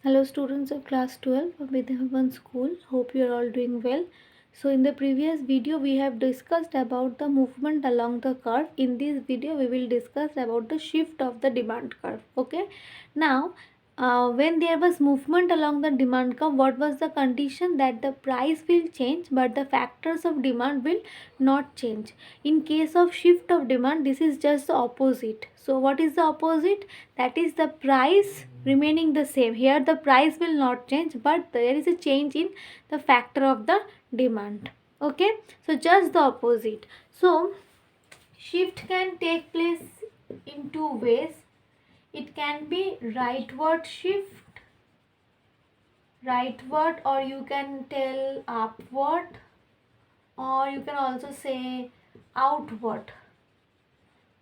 Hello students of class 12 of Vidyavan School. Hope you are all doing well. So in the previous video we have discussed about the movement along the curve. In this video we will discuss about the shift of the demand curve. Okay. Now when there was movement along the demand curve, what was the condition? That the price will change but the factors of demand will not change. In case of shift of demand, this is just the opposite. So what is the opposite? That is the price remaining the same. Here the price will not change but there is a change in the factor of the demand. Okay, so just the opposite. So shift can take place in two ways. It can be rightward shift, rightward, or you can tell upward, or you can also say outward.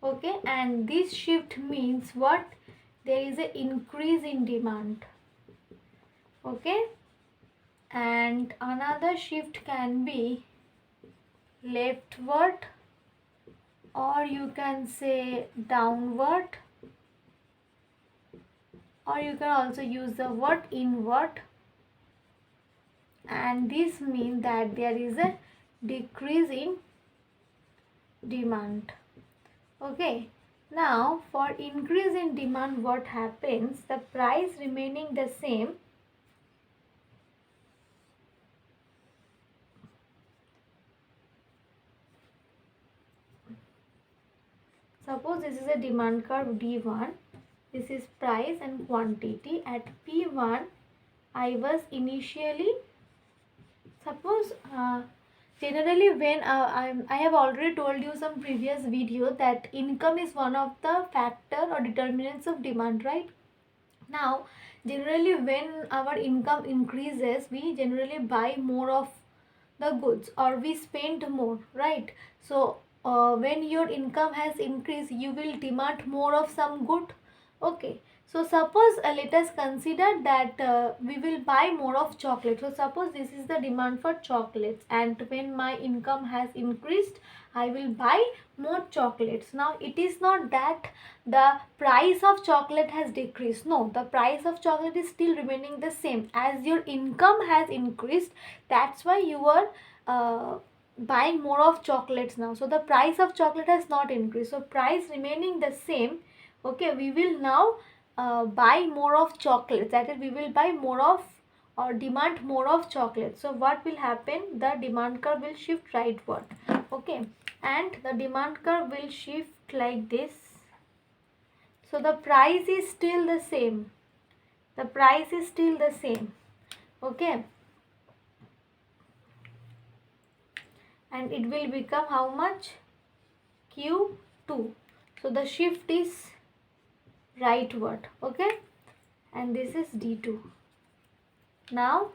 Okay, and this shift means what? There is an increase in demand. Okay, and another shift can be leftward, or you can say downward, or you can also use the word inward, and this means that there is a decrease in demand. Okay, now for increase in demand, what happens? The price remaining the same, suppose this is a demand curve D1, this is price and quantity. At P1 I was initially, suppose generally when I have already told you some previous video that income is one of the factor or determinants of demand, right? Now generally when our income increases, we generally buy more of the goods or we spend more, right? So when your income has increased, you will demand more of some good. Okay, so suppose let us consider that we will buy more of chocolate. So suppose this is the demand for chocolates, and when my income has increased, I will buy more chocolates. Now it is not that the price of chocolate has decreased. No, the price of chocolate is still remaining the same. As your income has increased, that's why you are buying more of chocolates now. So the price of chocolate has not increased, so price remaining the same. Okay, we will now buy more of chocolates, that is we will buy more of or demand more of chocolate. So what will happen? The demand curve will shift rightward. Okay, and the demand curve will shift like this. So the price is still the same, the price is still the same. Okay, and it will become how much? Q2. So the shift is rightward. Okay, and this is D2. Now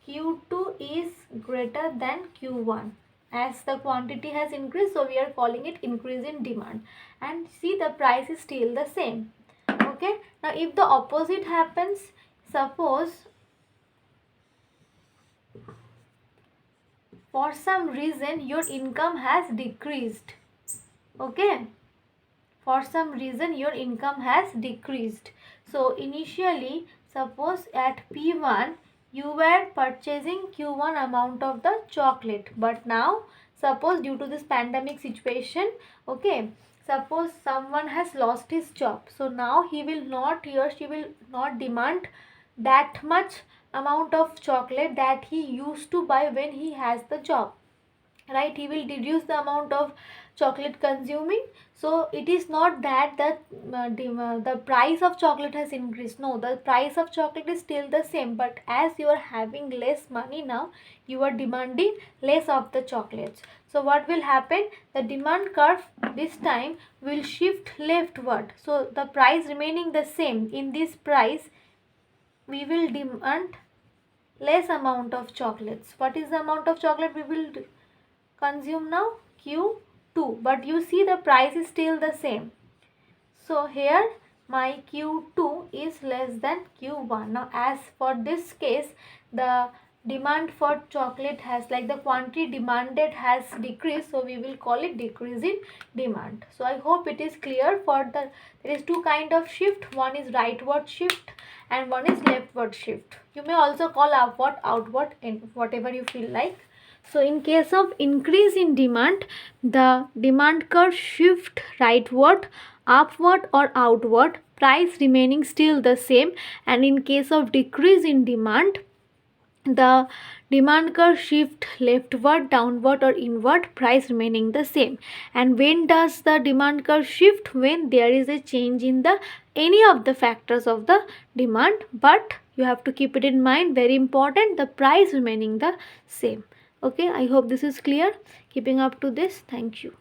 Q2 is greater than Q1. As the quantity has increased, so we are calling it increase in demand. And see, the price is still the same. Okay, now if the opposite happens, suppose for some reason your income has decreased. Okay, for some reason your income has decreased. So initially, suppose at P1 you were purchasing Q1 amount of the chocolate, but now suppose due to this pandemic situation, okay, suppose someone has lost his job, so now he or she will not demand that much amount of chocolate that he used to buy when he has the job, right? He will reduce the amount of chocolate consuming. So it is not that the price of chocolate has increased. No, the price of chocolate is still the same, but as you are having less money now, you are demanding less of the chocolates. So what will happen? The demand curve this time will shift leftward. So the price remaining the same, in this price we will demand less amount of chocolates. What is the amount of chocolate we will consume now? Q2, but you see the price is still the same. So here my Q2 is less than Q1. Now as for this case, the demand for chocolate has, like the quantity demanded has decreased, so we will call it decrease in demand. So I hope it is clear. There is two kind of shift. One is rightward shift and one is leftward shift. You may also call upward, outward, and whatever you feel like. So in case of increase in demand, the demand curve shift rightward, upward or outward, price remaining still the same. And in case of decrease in demand, the demand curve shift leftward, downward or inward, price remaining the same. And when does the demand curve shift? When there is a change in the any of the factors of the demand, but you have to keep it in mind, very important, the price remaining the same. Okay, I hope this is clear. Keeping up to this, thank you.